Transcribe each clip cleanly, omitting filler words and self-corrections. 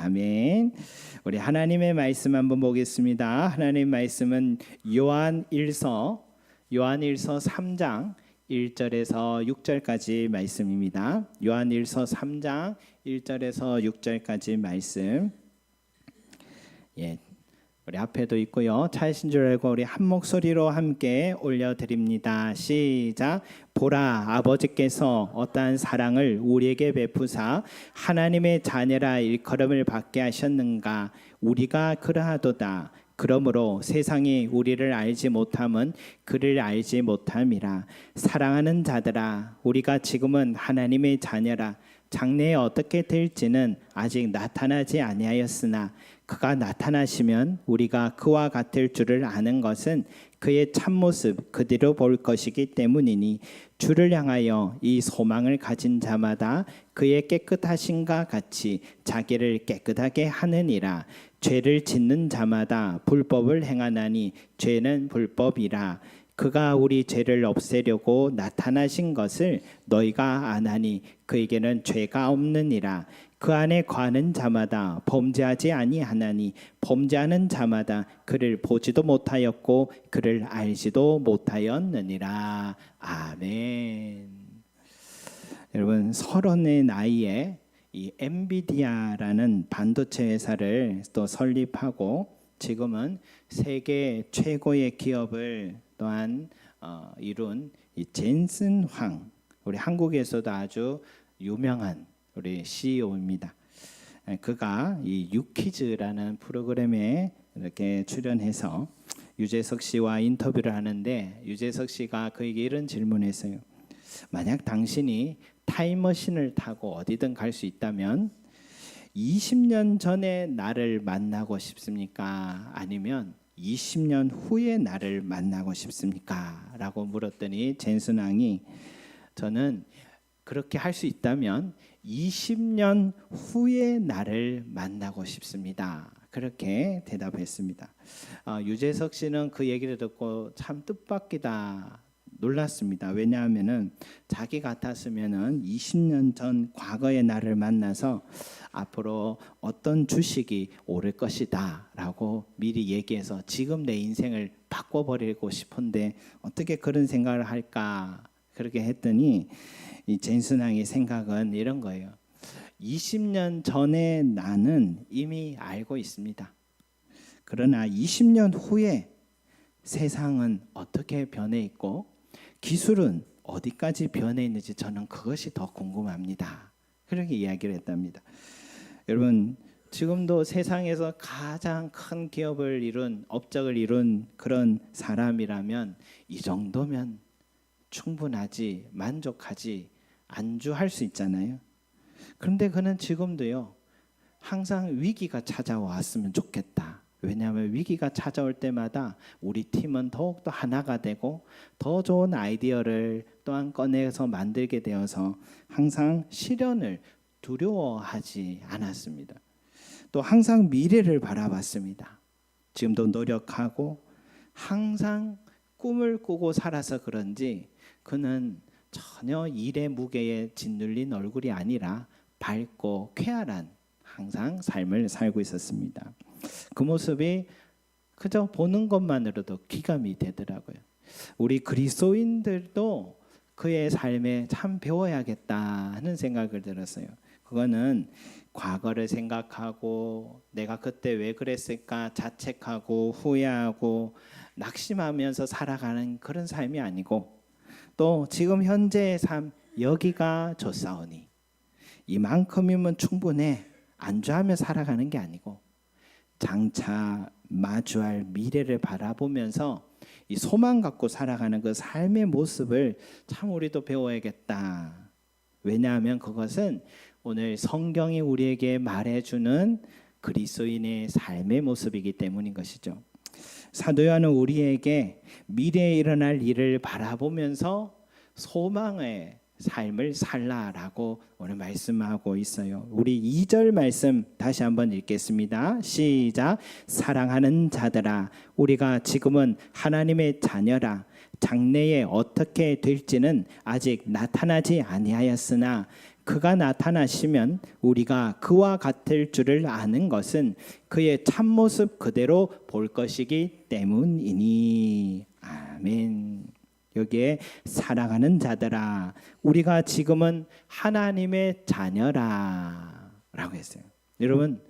아멘. 우리 하나님의 말씀 한번 보겠습니다. 하나님의 말씀은 요한일서 3장 1절에서 6절까지 말씀입니다. 요한일서 3장 1절에서 6절까지 말씀. 우리 앞에도 있고요. 차이신 줄 알고 우리 한 목소리로 함께 올려드립니다. 시작. 보라, 아버지께서 어떠한 사랑을 우리에게 베푸사 하나님의 자녀라 일컬음을 받게 하셨는가. 우리가 그러하도다. 그러므로 세상이 우리를 알지 못함은 그를 알지 못함이라. 사랑하는 자들아, 우리가 지금은 하나님의 자녀라. 장래에 어떻게 될지는 아직 나타나지 아니하였으나 그가 나타나시면 우리가 그와 같을 줄을 아는 것은 그의 참모습 그대로 볼 것이기 때문이니 주를 향하여 이 소망을 가진 자마다 그의 깨끗하심과 같이 자기를 깨끗하게 하느니라. 죄를 짓는 자마다 불법을 행하나니 죄는 불법이라. 그가 우리 죄를 없애려고 나타나신 것을 너희가 아나니 그에게는 죄가 없느니라. 그 안에 거하는 자마다 범죄하지 아니하나니 범죄하는 자마다 그를 보지도 못하였고 그를 알지도 못하였느니라. 아멘. 여러분, 30의 나이에 이 엔비디아라는 반도체 회사를 또 설립하고 지금은 세계 최고의 기업을 또한 이룬 이 젠슨 황, 우리 한국에서도 아주 유명한 우리 CEO입니다. 그가 이 유퀴즈라는 프로그램에 이렇게 출연해서 유재석 씨와 인터뷰를 하는데 유재석 씨가 그에게 이런 질문했어요. 만약 당신이 타임머신을 타고 어디든 갈 수 있다면 20년 전에 나를 만나고 싶습니까? 아니면 20년 후에 나를 만나고 싶습니까? 라고 물었더니 젠슨 왕이 저는 그렇게 할 수 있다면 20년 후에 나를 만나고 싶습니다. 그렇게 대답했습니다. 유재석 씨는 그 얘기를 듣고 참 뜻밖이다 놀랐습니다. 왜냐하면은 자기 같았으면은 20년 전 과거의 나를 만나서 앞으로 어떤 주식이 오를 것이다라고 미리 얘기해서 지금 내 인생을 바꿔버리고 싶은데 어떻게 그런 생각을 할까? 그렇게 했더니 이 젠슨 왕의 생각은 이런 거예요. 20년 전에 나는 이미 알고 있습니다. 그러나 20년 후에 세상은 어떻게 변해 있고 기술은 어디까지 변해 있는지 저는 그것이 더 궁금합니다. 그렇게 이야기를 했답니다. 여러분, 지금도 세상에서 가장 큰 기업을 이룬 업적을 이룬 그런 사람이라면 이 정도면 충분하지, 만족하지, 안주할 수 있잖아요. 그런데 그는 지금도요, 항상 위기가 찾아왔으면 좋겠다. 왜냐하면 위기가 찾아올 때마다 우리 팀은 더욱더 하나가 되고 더 좋은 아이디어를 또한 꺼내서 만들게 되어서 항상 실현을 두려워하지 않았습니다. 또 항상 미래를 바라봤습니다. 지금도 노력하고 항상 꿈을 꾸고 살아서 그런지 그는 전혀 일의 무게에 짓눌린 얼굴이 아니라 밝고 쾌활한 항상 삶을 살고 있었습니다. 그 모습이 그저 보는 것만으로도 귀감이 되더라고요. 우리 그리스도인들도 그의 삶에 참 배워야겠다 하는 생각을 들었어요. 그거는 과거를 생각하고 내가 그때 왜 그랬을까 자책하고 후회하고 낙심하면서 살아가는 그런 삶이 아니고 또 지금 현재의 삶 여기가 좋사오니 이만큼이면 충분해 안주하며 살아가는 게 아니고 장차 마주할 미래를 바라보면서 이 소망 갖고 살아가는 그 삶의 모습을 참 우리도 배워야겠다. 왜냐하면 그것은 오늘 성경이 우리에게 말해주는 그리스도인의 삶의 모습이기 때문인 것이죠. 사도 요한은 우리에게 미래에 일어날 일을 바라보면서 소망의 삶을 살라라고 오늘 말씀하고 있어요. 우리 2절 말씀 다시 한번 읽겠습니다. 시작. 사랑하는 자들아, 우리가 지금은 하나님의 자녀라. 장래에 어떻게 될지는 아직 나타나지 아니하였으나 그가 나타나시면 우리가 그와 같을 줄을 아는 것은 그의 참모습 그대로 볼 것이기 때문이니. 아멘. 여기에 사랑하는 자들아, 우리가 지금은 하나님의 자녀라 라고 했어요. 여러분,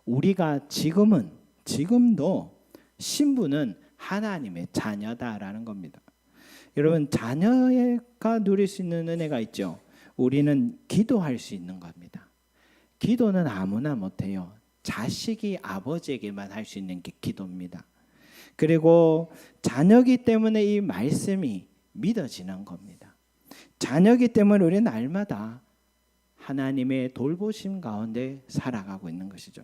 우리가 지금도 신분은 하나님의 자녀다라는 겁니다. 여러분, 자녀가 누릴 수 있는 은혜가 있죠. 우리는 기도할 수 있는 겁니다. 기도는 아무나 못해요. 자식이 아버지에게만 할 수 있는 게 기도입니다. 그리고 자녀기 때문에 이 말씀이 믿어지는 겁니다. 자녀기 때문에 우리는 날마다 하나님의 돌보심 가운데 살아가고 있는 것이죠.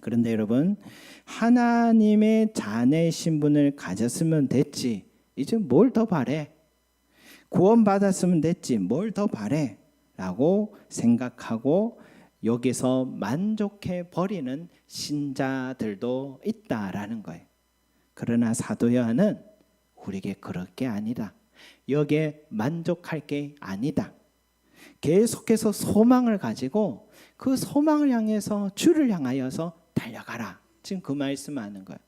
그런데 여러분, 하나님의 자녀의 신분을 가졌으면 됐지, 이제 뭘 더 바래? 구원받았으면 됐지, 뭘 더 바래? 라고 생각하고 여기서 만족해 버리는 신자들도 있다라는 거예요. 그러나 사도 요한은 우리에게 그럴 게 아니다, 여기에 만족할 게 아니다, 계속해서 소망을 가지고 그 소망을 향해서 주를 향하여서 달려가라, 지금 그 말씀하는 거예요.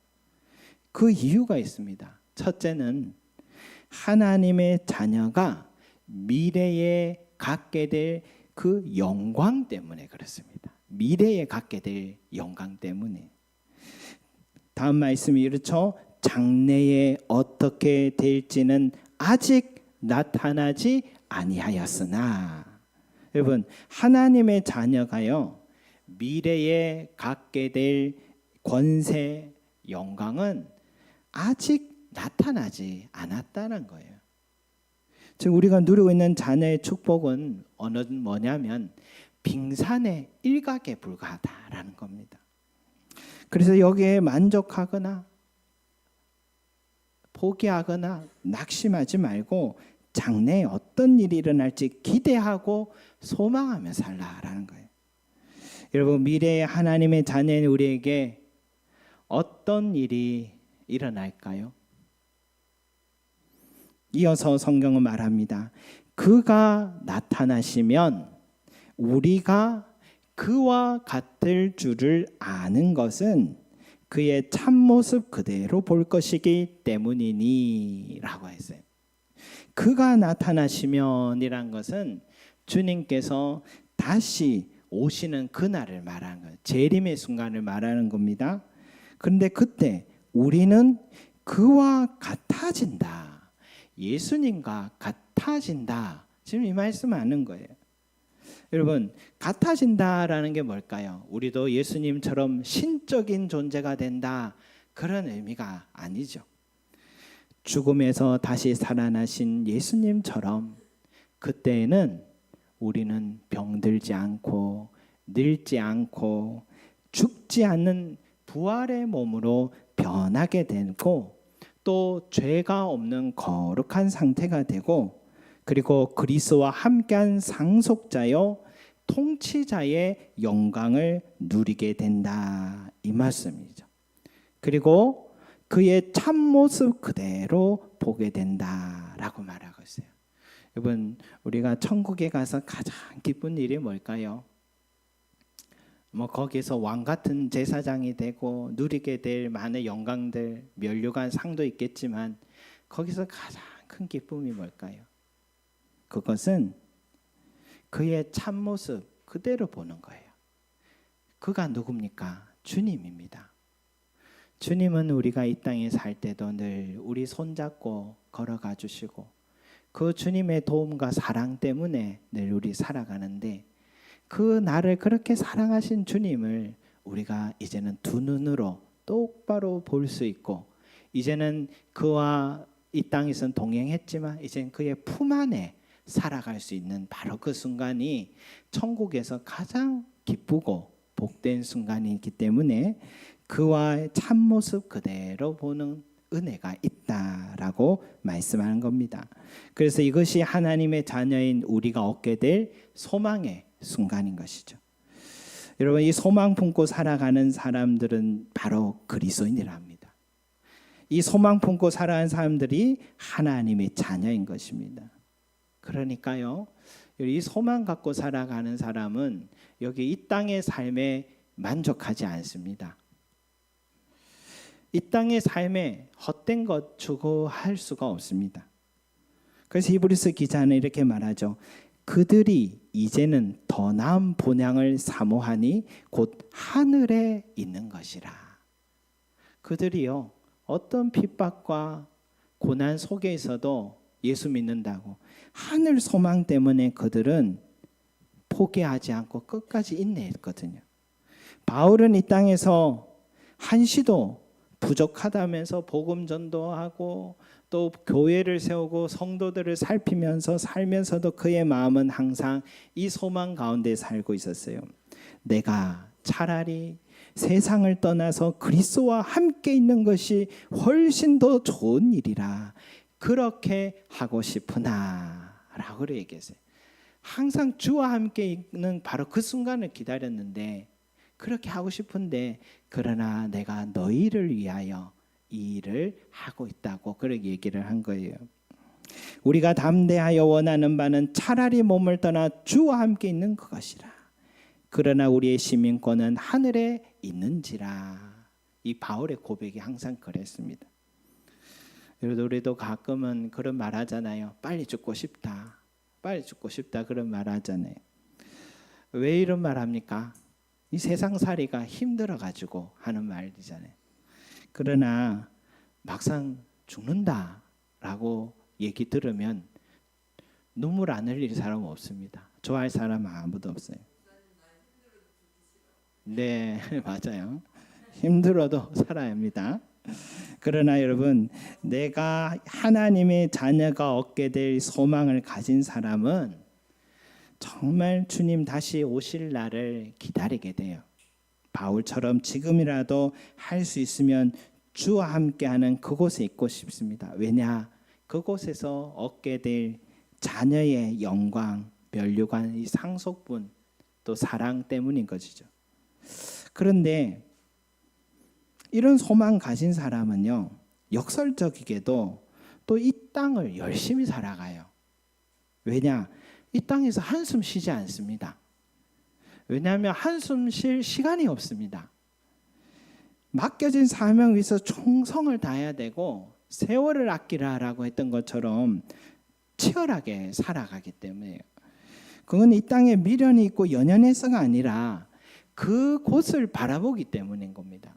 그 이유가 있습니다. 첫째는 하나님의 자녀가 미래에 갖게 될 그 영광 때문에 그렇습니다. 미래에 갖게 될 영광 때문에. 다음 말씀이 이렇죠. 장래에 어떻게 될지는 아직 나타나지 아니하였으나. 여러분, 하나님의 자녀가요, 미래에 갖게 될 권세, 영광은 아직 나타나지 않았다는 거예요. 즉 우리가 누리고 있는 자녀의 축복은 뭐냐면 빙산의 일각에 불과하다라는 겁니다. 그래서 여기에 만족하거나 포기하거나 낙심하지 말고 장래에 어떤 일이 일어날지 기대하고 소망하며 살라라는 거예요. 여러분, 미래의 하나님의 자녀인 우리에게 어떤 일이 일어날까요? 이어서 성경은 말합니다. 그가 나타나시면 우리가 그와 같을 줄을 아는 것은 그의 참모습 그대로 볼 것이기 때문이니 라고 했어요. 그가 나타나시면이란 것은 주님께서 다시 오시는 그날을 말하는 거예요. 재림의 순간을 말하는 겁니다. 그런데 그때 우리는 그와 같아진다, 예수님과 같아진다, 지금 이 말씀하는 거예요. 여러분, 같아진다라는 게 뭘까요? 우리도 예수님처럼 신적인 존재가 된다, 그런 의미가 아니죠. 죽음에서 다시 살아나신 예수님처럼 그때에는 우리는 병들지 않고 늙지 않고 죽지 않는 부활의 몸으로 변하게 되고, 또 죄가 없는 거룩한 상태가 되고, 그리고 그리스도와 함께한 상속자요 통치자의 영광을 누리게 된다, 이 말씀이죠. 그리고 그의 참모습 그대로 보게 된다라고 말하고 있어요. 여러분, 우리가 천국에 가서 가장 기쁜 일이 뭘까요? 거기서 왕 같은 제사장이 되고 누리게 될 많은 영광들, 면류관 상도 있겠지만 거기서 가장 큰 기쁨이 뭘까요? 그것은 그의 참모습 그대로 보는 거예요. 그가 누굽니까? 주님입니다. 주님은 우리가 이 땅에 살 때도 늘 우리 손잡고 걸어가 주시고, 그 주님의 도움과 사랑 때문에 늘 우리 살아가는데, 그 나를 그렇게 사랑하신 주님을 우리가 이제는 두 눈으로 똑바로 볼 수 있고, 이제는 그와 이 땅에서는 동행했지만 이제는 그의 품 안에 살아갈 수 있는 바로 그 순간이 천국에서 가장 기쁘고 복된 순간이기 때문에 그와의 참모습 그대로 보는 은혜가 있다라고 말씀하는 겁니다. 그래서 이것이 하나님의 자녀인 우리가 얻게 될 소망의 순간인 것이죠. 여러분, 이 소망 품고 살아가는 사람들은 바로 그리스도인이랍니다. 이 소망 품고 살아가는 사람들이 하나님의 자녀인 것입니다. 그러니까요, 이 소망 갖고 살아가는 사람은 여기 이 땅의 삶에 만족하지 않습니다. 이 땅의 삶에 헛된 것 추구할 수가 없습니다. 그래서 히브리서 기자는 이렇게 말하죠. 그들이 이제는 더 나은 본향을 사모하니 곧 하늘에 있는 것이라. 그들이요, 어떤 핍박과 고난 속에 있어도 예수 믿는다고 하늘 소망 때문에 그들은 포기하지 않고 끝까지 인내했거든요. 바울은 이 땅에서 한시도 부족하다면서 복음 전도하고 또 교회를 세우고 성도들을 살피면서 살면서도 그의 마음은 항상 이 소망 가운데 살고 있었어요. 내가 차라리 세상을 떠나서 그리스도와 함께 있는 것이 훨씬 더 좋은 일이라 그렇게 하고 싶으나 라고 얘기했어요. 항상 주와 함께 있는 바로 그 순간을 기다렸는데 그렇게 하고 싶은데 그러나 내가 너희를 위하여 이 일을 하고 있다고 그렇게 얘기를 한 거예요. 우리가 담대하여 원하는 바는 차라리 몸을 떠나 주와 함께 있는 그것이라. 그러나 우리의 시민권은 하늘에 있는지라. 이 바울의 고백이 항상 그랬습니다. 여러분 우리도 가끔은 그런 말 하잖아요. 빨리 죽고 싶다. 빨리 죽고 싶다 그런 말 하잖아요. 왜 이런 말 합니까? 이 세상살이가 힘들어가지고 하는 말이잖아요. 그러나 막상 죽는다라고 얘기 들으면 눈물 안 흘릴 사람 없습니다. 좋아할 사람 아무도 없어요. 네, 맞아요. 힘들어도 살아야 합니다. 그러나 여러분, 내가 하나님의 자녀가 얻게 될 소망을 가진 사람은 정말 주님 다시 오실 날을 기다리게 돼요. 바울처럼 지금이라도 할 수 있으면 주와 함께하는 그곳에 있고 싶습니다. 왜냐? 그곳에서 얻게 될 자녀의 영광, 면류관, 이 상속분, 또 사랑 때문인 것이죠. 그런데 이런 소망 가진 사람은요, 역설적이게도 또 이 땅을 열심히 살아가요. 왜냐? 이 땅에서 한숨 쉬지 않습니다. 왜냐하면 한숨 쉴 시간이 없습니다. 맡겨진 사명 위해서 충성을 다해야 되고 세월을 아끼라라고 했던 것처럼 치열하게 살아가기 때문에요. 그건 이 땅에 미련이 있고 연연해서가 아니라 그곳을 바라보기 때문인 겁니다.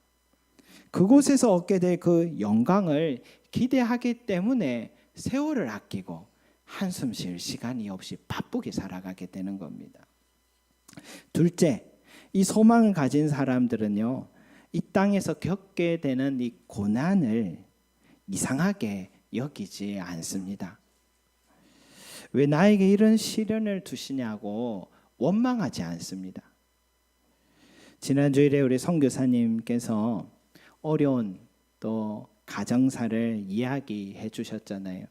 그곳에서 얻게 될 그 영광을 기대하기 때문에 세월을 아끼고 한숨 쉴 시간이 없이 바쁘게 살아가게 되는 겁니다. 둘째, 이 소망을 가진 사람들은요, 이 땅에서 겪게 되는 이 고난을 이상하게 여기지 않습니다. 왜 나에게 이런 시련을 두시냐고 원망하지 않습니다. 지난주일에 우리 선교사님께서 어려운 또 가정사를 이야기해 주셨잖아요.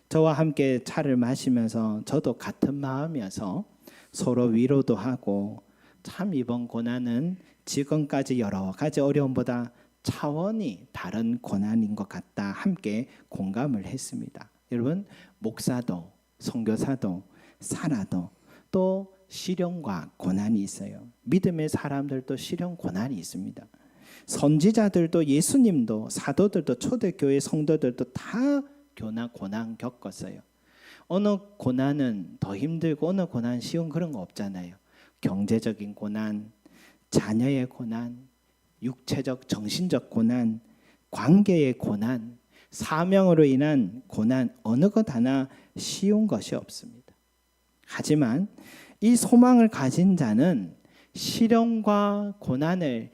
저와 함께 차를 마시면서 저도 같은 마음이어서 서로 위로도 하고 참 이번 고난은 지금까지 여러 가지 어려움보다 차원이 다른 고난인 것 같다 함께 공감을 했습니다. 여러분 목사도 선교사도 살아도 또 시련과 고난이 있어요. 믿음의 사람들도 시련 고난이 있습니다. 선지자들도 예수님도 사도들도 초대교회 성도들도 다 고난 겪었어요. 어느 고난은 더 힘들고 어느 고난 쉬운 그런 거 없잖아요. 경제적인 고난, 자녀의 고난, 육체적 정신적 고난, 관계의 고난, 사명으로 인한 고난 어느 것 하나 쉬운 것이 없습니다. 하지만 이 소망을 가진 자는 시련과 고난을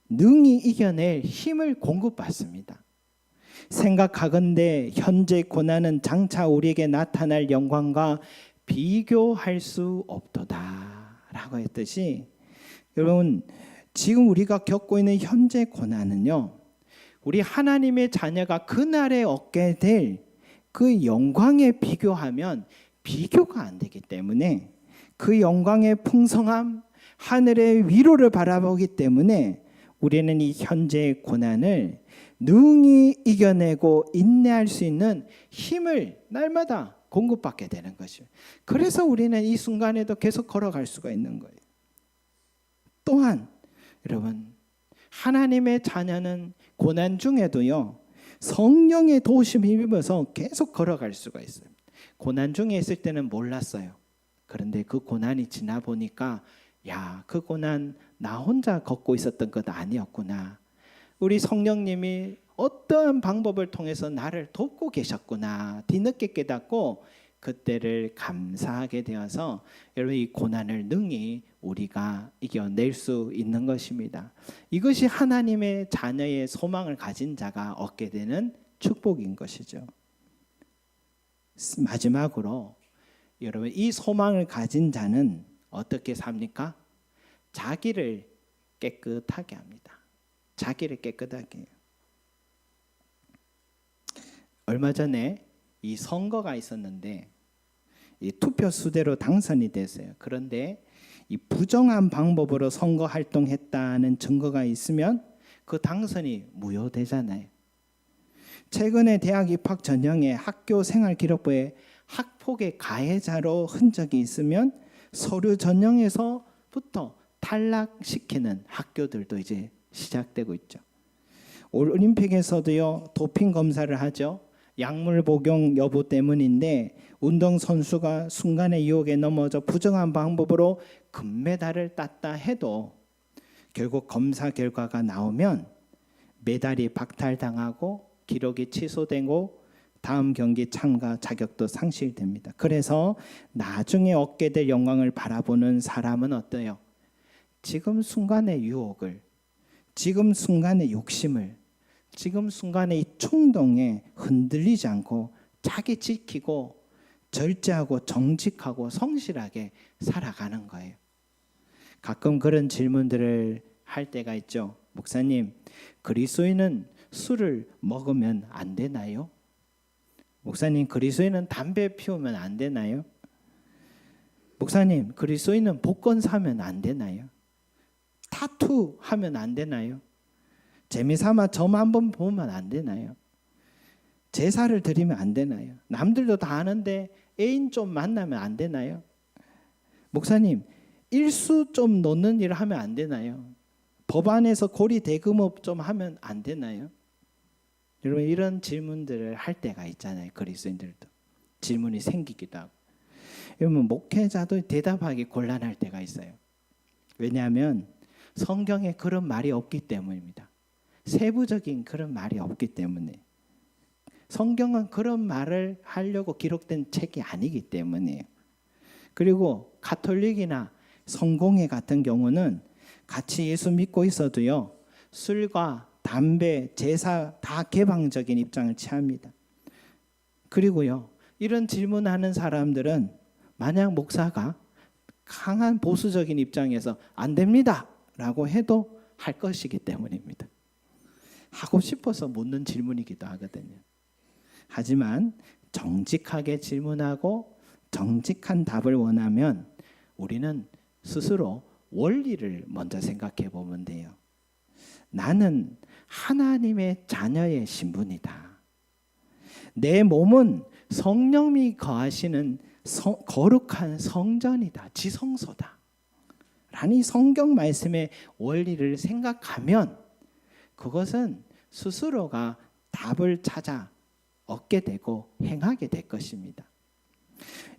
능히 이겨낼 힘을 공급받습니다. 생각하건대 현재 고난은 장차 우리에게 나타날 영광과 비교할 수 없도다 라고 했듯이 여러분 지금 우리가 겪고 있는 현재 고난은요 우리 하나님의 자녀가 그날에 얻게 될 그 영광에 비교하면 비교가 안 되기 때문에 그 영광의 풍성함 하늘의 위로를 바라보기 때문에 우리는 이 현재의 고난을 능히 이겨내고 인내할 수 있는 힘을 날마다 공급받게 되는 것이죠. 그래서 우리는 이 순간에도 계속 걸어갈 수가 있는 거예요. 또한 여러분, 하나님의 자녀는 고난 중에도요, 성령의 도우심을 힘입어서 계속 걸어갈 수가 있어요. 고난 중에 있을 때는 몰랐어요. 그런데 그 고난이 지나 보니까 야, 그 고난 나 혼자 걷고 있었던 것 아니었구나. 우리 성령님이 어떠한 방법을 통해서 나를 돕고 계셨구나. 뒤늦게 깨닫고 그때를 감사하게 되어서 여러분, 이 고난을 능히 우리가 이겨낼 수 있는 것입니다. 이것이 하나님의 자녀의 소망을 가진 자가 얻게 되는 축복인 것이죠. 마지막으로 여러분, 이 소망을 가진 자는 어떻게 삽니까? 자기를 깨끗하게 합니다. 자기를 깨끗하게 해요. 얼마 전에 이 선거가 있었는데 이 투표 수대로 당선이 됐어요. 그런데 이 부정한 방법으로 선거 활동했다는 증거가 있으면 그 당선이 무효되잖아요. 최근에 대학 입학 전형에 학교 생활기록부에 학폭의 가해자로 흔적이 있으면 서류 전형에서부터 탈락시키는 학교들도 이제 시작되고 있죠. 올림픽에서도요, 도핑 검사를 하죠. 약물 복용 여부 때문인데 운동선수가 순간의 유혹에 넘어져 부정한 방법으로 금메달을 땄다 해도 결국 검사 결과가 나오면 메달이 박탈당하고 기록이 취소되고 다음 경기 참가 자격도 상실됩니다. 그래서 나중에 얻게 될 영광을 바라보는 사람은 어때요? 지금 순간의 유혹을, 지금 순간의 욕심을, 지금 순간의 이 충동에 흔들리지 않고 자기 지키고 절제하고 정직하고 성실하게 살아가는 거예요. 가끔 그런 질문들을 할 때가 있죠. 목사님, 그리스도인은 술을 먹으면 안 되나요? 목사님, 그리스도인은 담배 피우면 안 되나요? 목사님, 그리스도인은 복권 사면 안 되나요? 타투 하면 안 되나요? 재미삼아 점 한번 보면 안 되나요? 제사를 드리면 안 되나요? 남들도 다 아는데 애인 좀 만나면 안 되나요? 목사님, 일수 좀 놓는 일을 하면 안 되나요? 법안에서 고리 대금업 좀 하면 안 되나요? 여러분, 이런 질문들을 할 때가 있잖아요. 그리스도인들도 질문이 생기기도 하고. 여러분, 목회자도 대답하기 곤란할 때가 있어요. 왜냐하면 성경에 그런 말이 없기 때문입니다. 세부적인 그런 말이 없기 때문에. 성경은 그런 말을 하려고 기록된 책이 아니기 때문이에요. 그리고 가톨릭이나 성공회 같은 경우는 같이 예수 믿고 있어도요, 술과 담배, 제사 다 개방적인 입장을 취합니다. 그리고요, 이런 질문하는 사람들은 만약 목사가 강한 보수적인 입장에서 안 됩니다 라고 해도 할 것이기 때문입니다. 하고 싶어서 묻는 질문이기도 하거든요. 하지만 정직하게 질문하고 정직한 답을 원하면 우리는 스스로 원리를 먼저 생각해 보면 돼요. 나는 하나님의 자녀의 신분이다. 내 몸은 성령이 거하시는 거룩한 성전이다. 지성소다. 라는 성경 말씀의 원리를 생각하면 그것은 스스로가 답을 찾아 얻게 되고 행하게 될 것입니다.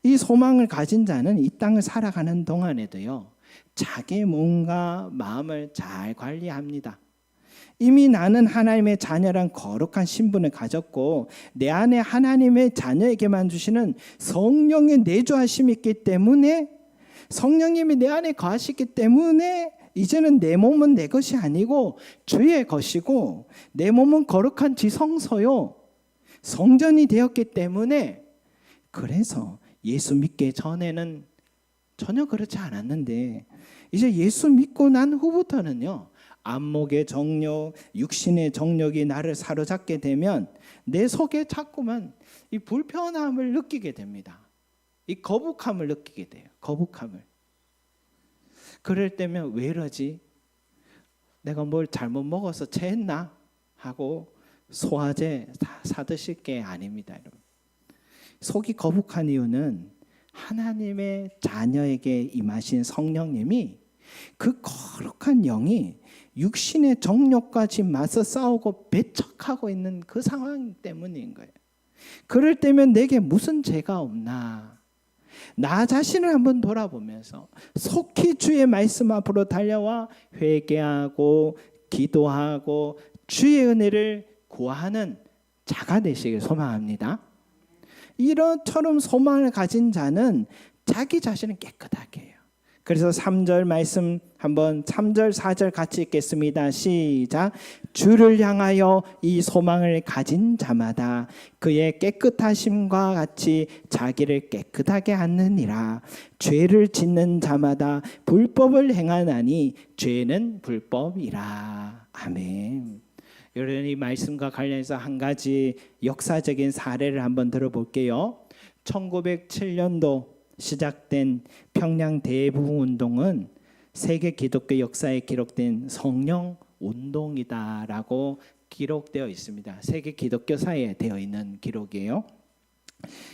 이 소망을 가진 자는 이 땅을 살아가는 동안에도요, 자기 몸과 마음을 잘 관리합니다. 이미 나는 하나님의 자녀란 거룩한 신분을 가졌고 내 안에 하나님의 자녀에게만 주시는 성령의 내주하심이 있기 때문에, 성령님이 내 안에 거하시기 때문에 이제는 내 몸은 내 것이 아니고 주의 것이고 내 몸은 거룩한 지성소요, 성전이 되었기 때문에, 그래서 예수 믿기 전에는 전혀 그렇지 않았는데 이제 예수 믿고 난 후부터는요, 안목의 정욕, 육신의 정욕이 나를 사로잡게 되면 내 속에 자꾸만 이 불편함을 느끼게 됩니다. 이 거북함을 느끼게 돼요. 거북함을. 그럴 때면 왜 이러지? 내가 뭘 잘못 먹어서 체했나? 하고 소화제 다 사드실 게 아닙니다, 여러분. 속이 거북한 이유는 하나님의 자녀에게 임하신 성령님이 그 거룩한 영이 육신의 정욕까지 맞서 싸우고 배척하고 있는 그 상황 때문인 거예요. 그럴 때면 내게 무슨 죄가 없나? 나 자신을 한번 돌아보면서 속히 주의 말씀 앞으로 달려와 회개하고 기도하고 주의 은혜를 구하는 자가 되시길 소망합니다. 이런처럼 소망을 가진 자는 자기 자신을 깨끗하게 해요. 그래서 3절 말씀 한번 3절 4절 같이 읽겠습니다. 시작. 주를 향하여 이 소망을 가진 자마다 그의 깨끗하심과 같이 자기를 깨끗하게 하느니라. 죄를 짓는 자마다 불법을 행하나니 죄는 불법이라. 아멘. 여러분, 이 말씀과 관련해서 한 가지 역사적인 사례를 한번 들어볼게요. 1907년도 시작된 평양 대부흥 운동은 세계 기독교 역사에 기록된 성령 운동이다라고 기록되어 있습니다. 세계 기독교사에 되어 있는 기록이에요.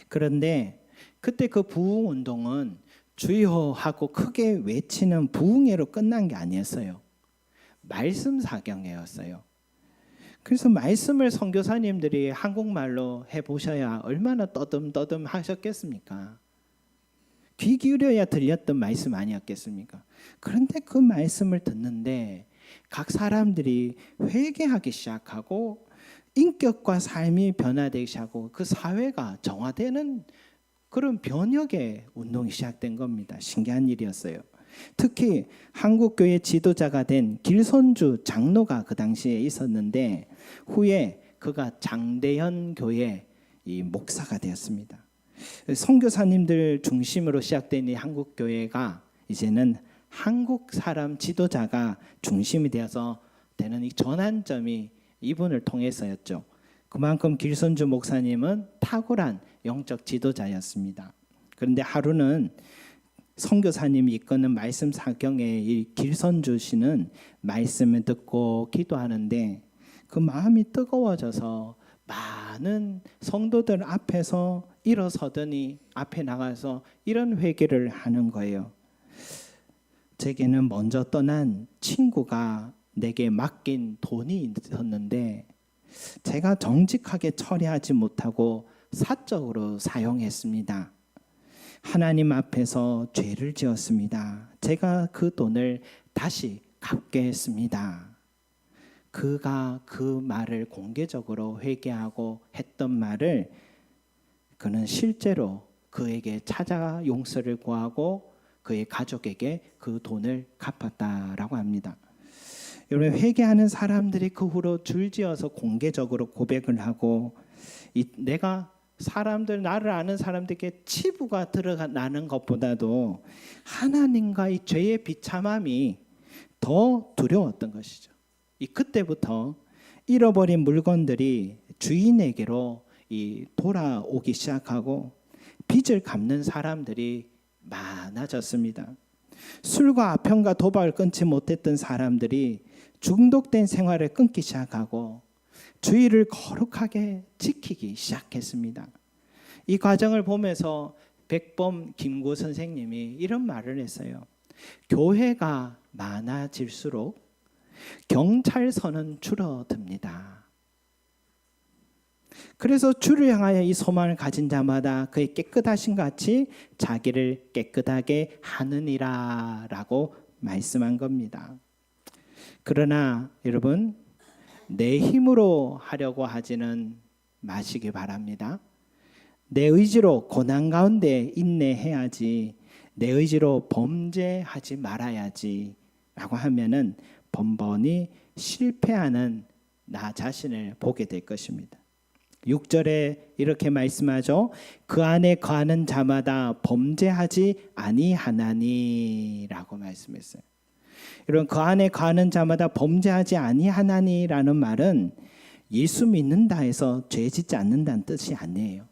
그런데 그때 그 부흥 운동은 주여하고 크게 외치는 부흥회로 끝난 게 아니었어요. 말씀 사경회였어요. 그래서 말씀을 선교사님들이 한국말로 해보셔야 얼마나 떠듬떠듬 하셨겠습니까? 귀 기울여야 들렸던 말씀 아니었겠습니까? 그런데 그 말씀을 듣는데 각 사람들이 회개하기 시작하고 인격과 삶이 변화되기 시작하고 그 사회가 정화되는 그런 변혁의 운동이 시작된 겁니다. 신기한 일이었어요. 특히 한국교회 지도자가 된 길선주 장로가 그 당시에 있었는데 후에 그가 장대현 교회 이 목사가 되었습니다. 선교사님들 중심으로 시작된 이 한국교회가 이제는 한국 사람 지도자가 중심이 되어서 되는 이 전환점이 이분을 통해서였죠. 그만큼 길선주 목사님은 탁월한 영적 지도자였습니다. 그런데 하루는 선교사님이 이끄는 말씀 사경에 이 길선주 씨는 말씀을 듣고 기도하는데 그 마음이 뜨거워져서 많은 성도들 앞에서 일어서더니 앞에 나가서 이런 회개를 하는 거예요. 제게는 먼저 떠난 친구가 내게 맡긴 돈이 있었는데 제가 정직하게 처리하지 못하고 사적으로 사용했습니다. 하나님 앞에서 죄를 지었습니다. 제가 그 돈을 다시 갚게 했습니다. 그가 그 말을 공개적으로 회개하고 했던 말을 그는 실제로 그에게 찾아 용서를 구하고 그의 가족에게 그 돈을 갚았다라고 합니다. 여러분, 회개하는 사람들이 그 후로 줄지어서 공개적으로 고백을 하고 내가 사람들, 나를 아는 사람들에게 치부가 드러나는 것보다도 하나님과 이 죄의 비참함이 더 두려웠던 것이죠. 그때부터 잃어버린 물건들이 주인에게로 돌아오기 시작하고 빚을 갚는 사람들이 많아졌습니다. 술과 아편과 도박을 끊지 못했던 사람들이 중독된 생활을 끊기 시작하고 주의를 거룩하게 지키기 시작했습니다. 이 과정을 보면서 백범 김구 선생님이 이런 말을 했어요. 교회가 많아질수록 경찰서는 줄어듭니다. 그래서 주를 향하여 이 소망을 가진 자마다 그의 깨끗하신 같이 자기를 깨끗하게 하느니라 라고 말씀한 겁니다. 그러나 여러분, 내 힘으로 하려고 하지는 마시기 바랍니다. 내 의지로 고난 가운데 인내해야지, 내 의지로 범죄하지 말아야지 라고 하면은 번번이 실패하는 나 자신을 보게 될 것입니다. 6절에 이렇게 말씀하죠. 그 안에 거하는 자마다 범죄하지 아니하나니 라고 말씀했어요. 여러분, 그 안에 거하는 자마다 범죄하지 아니하나니라는 말은 예수 믿는다 해서 죄 짓지 않는다는 뜻이 아니에요.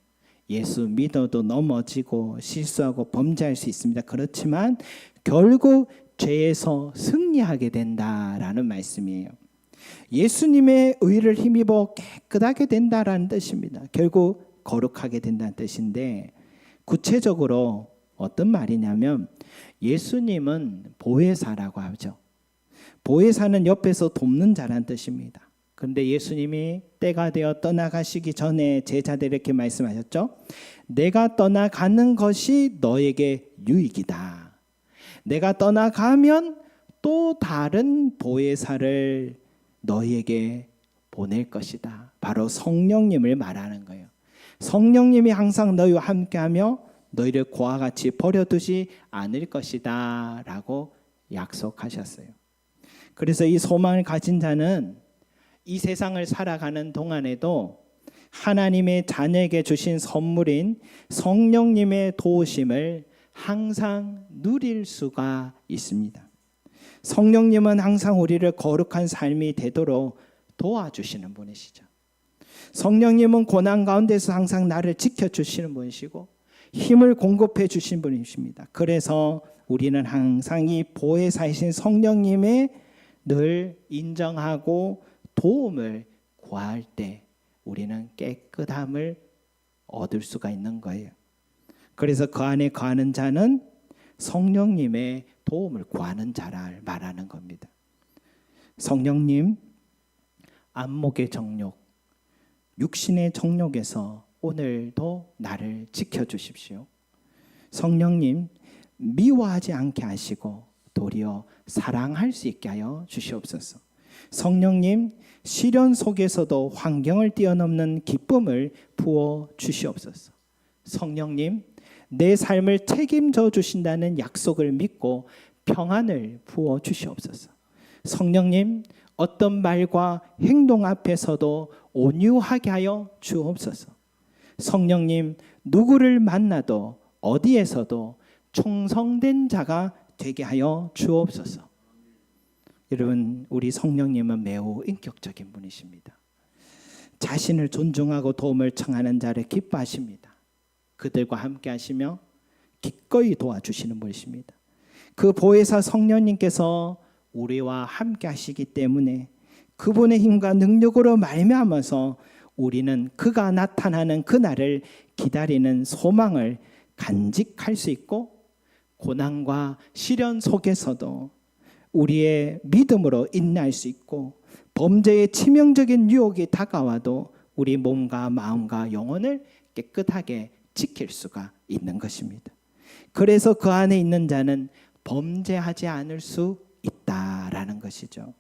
예수 믿어도 넘어지고 실수하고 범죄할 수 있습니다. 그렇지만 결국 죄에서 승리하게 된다라는 말씀이에요. 예수님의 의를 힘입어 깨끗하게 된다라는 뜻입니다. 결국 거룩하게 된다는 뜻인데 구체적으로 어떤 말이냐면 예수님은 보혜사라고 하죠. 보혜사는 옆에서 돕는 자란 뜻입니다. 그런데 예수님이 때가 되어 떠나가시기 전에 제자들에게 이렇게 말씀하셨죠. 내가 떠나가는 것이 너에게 유익이다. 내가 떠나가면 또 다른 보혜사를 너희에게 보낼 것이다. 바로 성령님을 말하는 거예요. 성령님이 항상 너희와 함께하며 너희를 고와 같이 버려두지 않을 것이다 라고 약속하셨어요. 그래서 이 소망을 가진 자는 이 세상을 살아가는 동안에도 하나님의 자녀에게 주신 선물인 성령님의 도우심을 항상 누릴 수가 있습니다. 성령님은 항상 우리를 거룩한 삶이 되도록 도와주시는 분이시죠. 성령님은 고난 가운데서 항상 나를 지켜주시는 분이시고 힘을 공급해 주신 분이십니다. 그래서 우리는 항상 이 보혜사이신 성령님의 늘 인정하고 도움을 구할 때 우리는 깨끗함을 얻을 수가 있는 거예요. 그래서 그 안에 거하는 자는 성령님의 도움을 구하는 자를 말하는 겁니다. 성령님, 안목의 정욕, 육신의 정욕에서 오늘도 나를 지켜주십시오. 성령님, 미워하지 않게 하시고 도리어 사랑할 수 있게 하여 주시옵소서. 성령님, 시련 속에서도 환경을 뛰어넘는 기쁨을 부어 주시옵소서. 성령님, 내 삶을 책임져 주신다는 약속을 믿고 평안을 부어 주시옵소서. 성령님, 어떤 말과 행동 앞에서도 온유하게 하여 주옵소서. 성령님, 누구를 만나도 어디에서도 충성된 자가 되게 하여 주옵소서. 여러분, 우리 성령님은 매우 인격적인 분이십니다. 자신을 존중하고 도움을 청하는 자를 기뻐하십니다. 그들과 함께 하시며 기꺼이 도와주시는 분이십니다. 그 보혜사 성령님께서 우리와 함께 하시기 때문에 그분의 힘과 능력으로 말미암아서 우리는 그가 나타나는 그날을 기다리는 소망을 간직할 수 있고 고난과 시련 속에서도 우리의 믿음으로 인내할 수 있고 범죄의 치명적인 유혹이 다가와도 우리 몸과 마음과 영혼을 깨끗하게 지킬 수가 있는 것입니다. 그래서 그 안에 있는 자는 범죄하지 않을 수 있다라는 것이죠.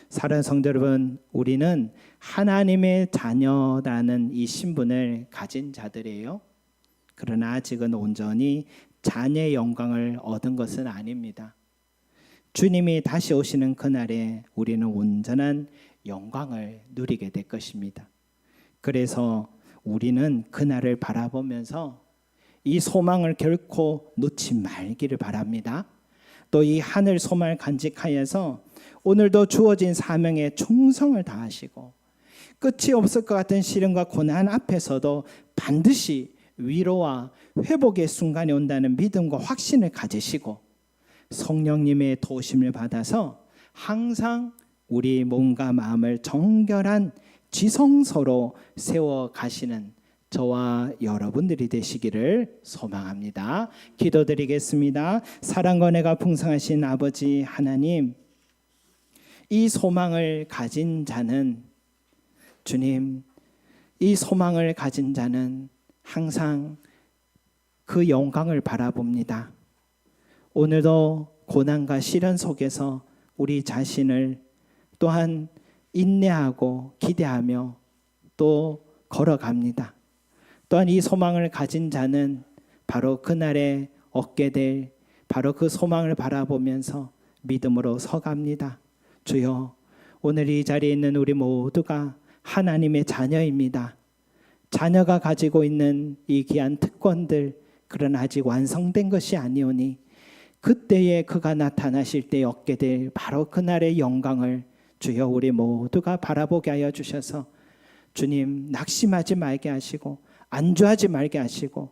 사랑하는 성도 여러분, 우리는 하나님의 자녀라는 이 신분을 가진 자들이에요. 그러나 아직은 온전히 자녀의 영광을 얻은 것은 아닙니다. 주님이 다시 오시는 그날에 우리는 온전한 영광을 누리게 될 것입니다. 그래서 우리는 그날을 바라보면서 이 소망을 결코 놓지 말기를 바랍니다. 또 이 하늘 소망을 간직하여서 오늘도 주어진 사명에 충성을 다하시고 끝이 없을 것 같은 시련과 고난 앞에서도 반드시 위로와 회복의 순간이 온다는 믿음과 확신을 가지시고 성령님의 도우심을 받아서 항상 우리 몸과 마음을 정결한 지성소로 세워 가시는 저와 여러분들이 되시기를 소망합니다. 기도드리겠습니다. 사랑과 은혜가 풍성하신 아버지 하나님, 이 소망을 가진 자는 주님, 이 소망을 가진 자는 항상 그 영광을 바라봅니다. 오늘도 고난과 시련 속에서 우리 자신을 또한 인내하고 기대하며 또 걸어갑니다. 또한 이 소망을 가진 자는 바로 그날에 얻게 될 바로 그 소망을 바라보면서 믿음으로 서갑니다. 주여, 오늘 이 자리에 있는 우리 모두가 하나님의 자녀입니다. 자녀가 가지고 있는 이 귀한 특권들, 그러나 아직 완성된 것이 아니오니 그때에 그가 나타나실 때 얻게 될 바로 그날의 영광을 주여 우리 모두가 바라보게 하여 주셔서 주님, 낙심하지 말게 하시고 안주하지 말게 하시고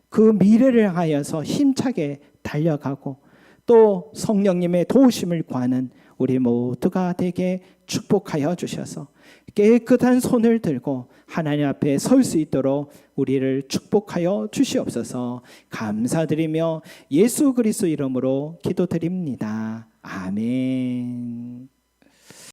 그 미래를 향하여서 힘차게 달려가고 또 성령님의 도우심을 구하는 우리 모두가 되게 축복하여 주셔서 깨끗한 손을 들고 하나님 앞에 설 수 있도록 우리를 축복하여 주시옵소서. 감사드리며 예수 그리스도 이름으로 기도드립니다. 아멘.